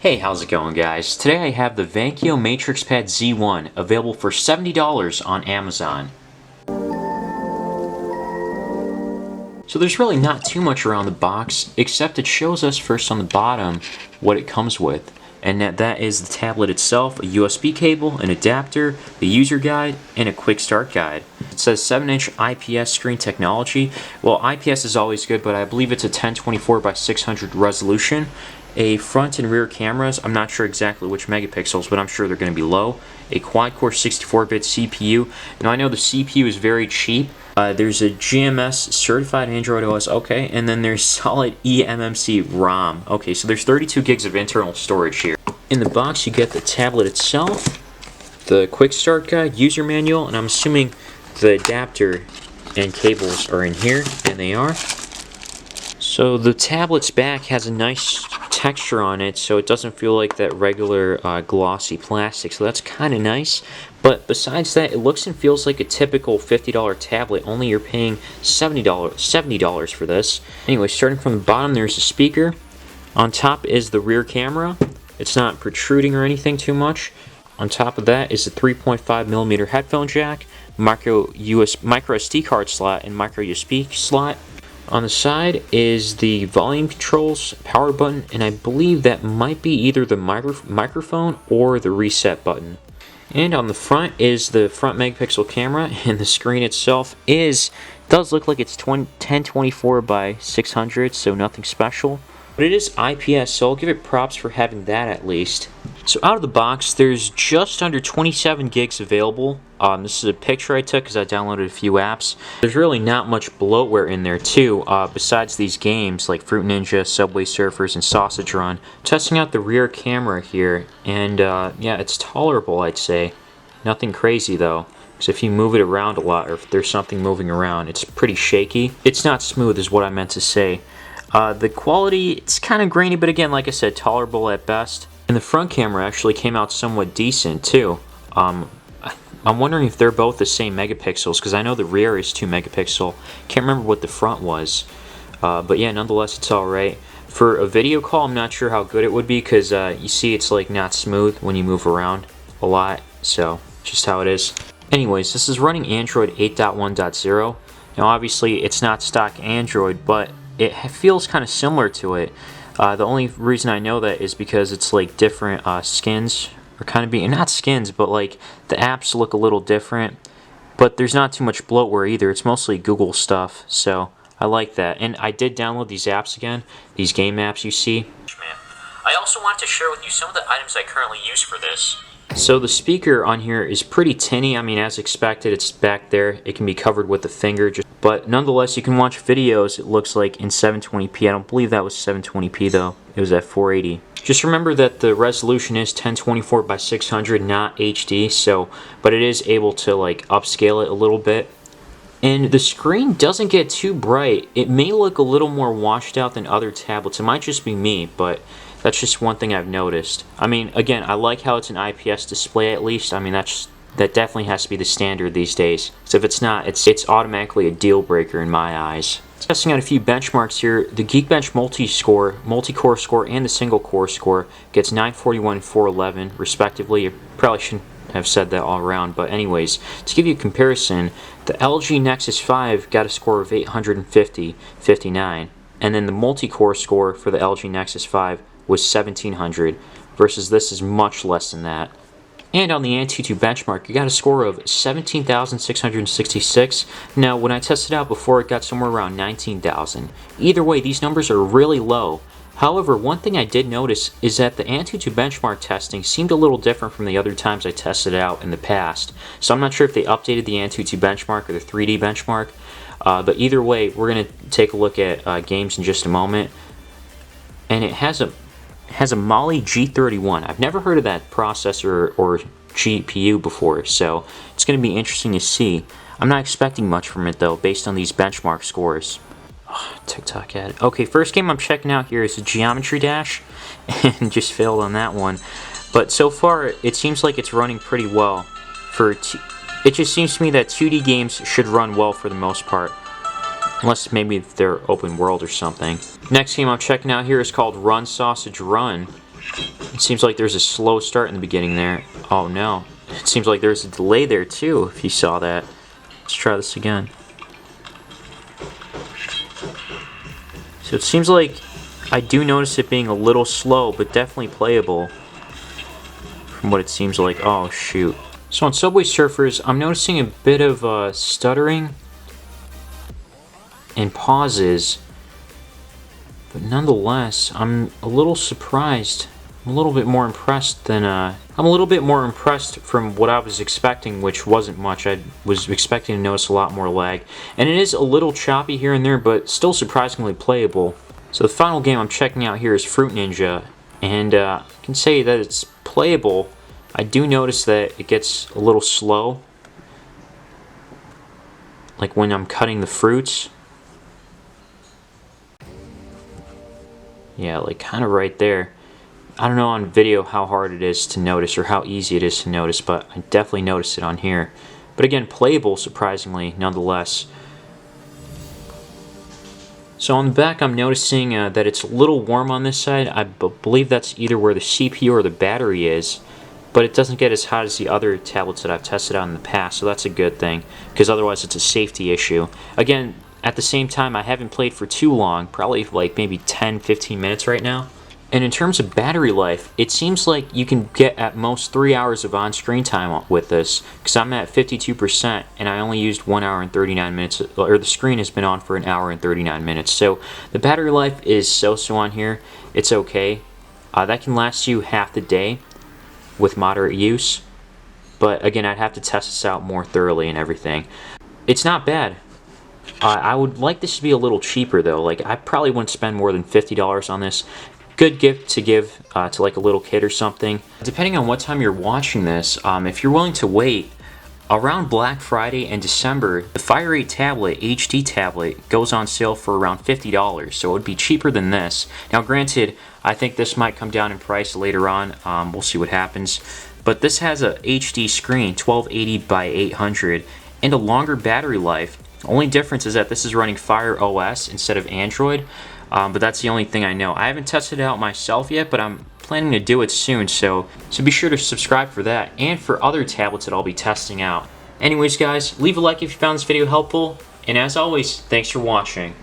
Hey, how's it going, guys? Today I have the Vankyo MatrixPad Z1 available for $70 on Amazon. So there's really not too much around the box, except it shows us first on the bottom what it comes with. And that is the tablet itself, a USB cable, an adapter, the user guide, and a quick start guide. It says 7-inch IPS screen technology. Well, IPS is always good, but I believe it's a 1024 by 600 resolution. A front and rear cameras, I'm not sure exactly which megapixels, but I'm sure they're going to be low. A quad-core 64-bit CPU. Now I know the CPU is very cheap. There's a GMS certified Android OS, okay, and then there's solid eMMC ROM. Okay, so there's 32 gigs of internal storage here. In the box you get the tablet itself, the quick start guide, user manual, and I'm assuming the adapter and cables are in here, and they are. So the tablet's back has a nice texture on it, so it doesn't feel like that regular glossy plastic, so that's kind of nice. But besides that, it looks and feels like a typical $50 tablet, only you're paying $70 for this. Anyway, starting from the bottom, there's a speaker. On top is the rear camera. It's not protruding or anything too much. On top of that is a 3.5mm headphone jack, micro SD card slot, and micro USB slot. On the side is the volume controls, power button, and I believe that might be either the microphone or the reset button. And on the front is the front megapixel camera, and the screen itself does look like it's 1024 by 600, so nothing special. But it is IPS, so I'll give it props for having that at least. So out of the box, there's just under 27 gigs available. This is a picture I took because I downloaded a few apps. There's really not much bloatware in there too, besides these games like Fruit Ninja, Subway Surfers, and Sausage Run. Testing out the rear camera here, and yeah, it's tolerable, I'd say. Nothing crazy though, because if you move it around a lot, or if there's something moving around, it's pretty shaky. It's not smooth is what I meant to say. The quality, it's kind of grainy, but again, like I said, tolerable at best. And the front camera actually came out somewhat decent too. I'm wondering if they're both the same megapixels, because I know the rear is 2 megapixel. Can't remember what the front was. But yeah, nonetheless, it's alright. For a video call, I'm not sure how good it would be, because you see it's like not smooth when you move around a lot. So, just how it is. Anyways, this is running Android 8.1.0. Now obviously, it's not stock Android, but it feels kind of similar to it. The only reason I know that is because it's like different skins, or kind of being, not skins, but like the apps look a little different. But there's not too much bloatware either. It's mostly Google stuff, so I like that. And I did download these apps again, these game apps you see. I also want to share with you some of the items I currently use for this. So the speaker on here is pretty tinny. I mean, as expected, it's back there. It can be covered with a finger, but nonetheless, you can watch videos, it looks like, in 720p. I don't believe that was 720p though. It was at 480. Just remember that the resolution is 1024 by 600, not HD, but it is able to like upscale it a little bit. And the screen doesn't get too bright. It may look a little more washed out than other tablets. It might just be me, but that's just one thing I've noticed. I mean, again, I like how it's an IPS display at least. I mean, that definitely has to be the standard these days. So if it's not, it's automatically a deal breaker in my eyes. Testing out a few benchmarks here. The Geekbench multi-core score, and the single core score gets 941 and 411 respectively. I probably shouldn't have said that all around, but anyways, to give you a comparison, the LG Nexus 5 got a score of 859, and then the multi-core score for the LG Nexus 5 was 1700, versus this is much less than that. And on the Antutu benchmark, you got a score of 17,666. Now, when I tested out before, it got somewhere around 19,000. Either way, these numbers are really low. However, one thing I did notice is that the Antutu benchmark testing seemed a little different from the other times I tested it out in the past. So I'm not sure if they updated the Antutu benchmark or the 3D benchmark. But either way, we're going to take a look at games in just a moment. And it has a Mali G31. I've never heard of that processor or GPU before, so it's going to be interesting to see. I'm not expecting much from it though, based on these benchmark scores. Oh, TikTok ad. Okay, first game I'm checking out here is a Geometry Dash, and just failed on that one. But so far, it seems like it's running pretty well. It just seems to me that 2D games should run well for the most part. Unless maybe they're open world or something. Next game I'm checking out here is called Run Sausage Run. It seems like there's a slow start in the beginning there. Oh no. It seems like there's a delay there too, if you saw that. Let's try this again. So it seems like I do notice it being a little slow, but definitely playable from what it seems like. Oh shoot. So on Subway Surfers, I'm noticing a bit of stuttering and pauses, but nonetheless, I'm a little surprised. I'm a little bit more impressed than I'm a little bit more impressed from what I was expecting, which wasn't much. I was expecting to notice a lot more lag, and it is a little choppy here and there, but still surprisingly playable. So the final game I'm checking out here is Fruit Ninja, and I can say that it's playable. I do notice that it gets a little slow, like when I'm cutting the fruits. Yeah, like kind of right there. I don't know on video how hard it is to notice or how easy it is to notice, but I definitely noticed it on here. But again, playable surprisingly nonetheless. So on the back I'm noticing that it's a little warm on this side. I believe that's either where the CPU or the battery is, but it doesn't get as hot as the other tablets that I've tested out in the past, so that's a good thing, because otherwise it's a safety issue. Again, at the same time, I haven't played for too long, probably like maybe 10-15 minutes right now. And in terms of battery life, it seems like you can get at most 3 hours of on-screen time with this, because I'm at 52% and I only used 1 hour and 39 minutes, or the screen has been on for 1 hour and 39 minutes. So the battery life is so-so on here. It's okay. That can last you half the day with moderate use, but again, I'd have to test this out more thoroughly and everything. It's not bad. I would like this to be a little cheaper though. Like, I probably wouldn't spend more than $50 on this. Good gift to give to like a little kid or something. Depending on what time you're watching this, if you're willing to wait, around Black Friday and December, the Fire 8 tablet, HD tablet, goes on sale for around $50, so it would be cheaper than this. Now granted, I think this might come down in price later on, we'll see what happens. But this has a HD screen, 1280 by 800, and a longer battery life. The only difference is that this is running Fire OS instead of Android, but that's the only thing I know. I haven't tested it out myself yet, but I'm planning to do it soon, so be sure to subscribe for that and for other tablets that I'll be testing out. Anyways guys, leave a like if you found this video helpful, and as always, thanks for watching.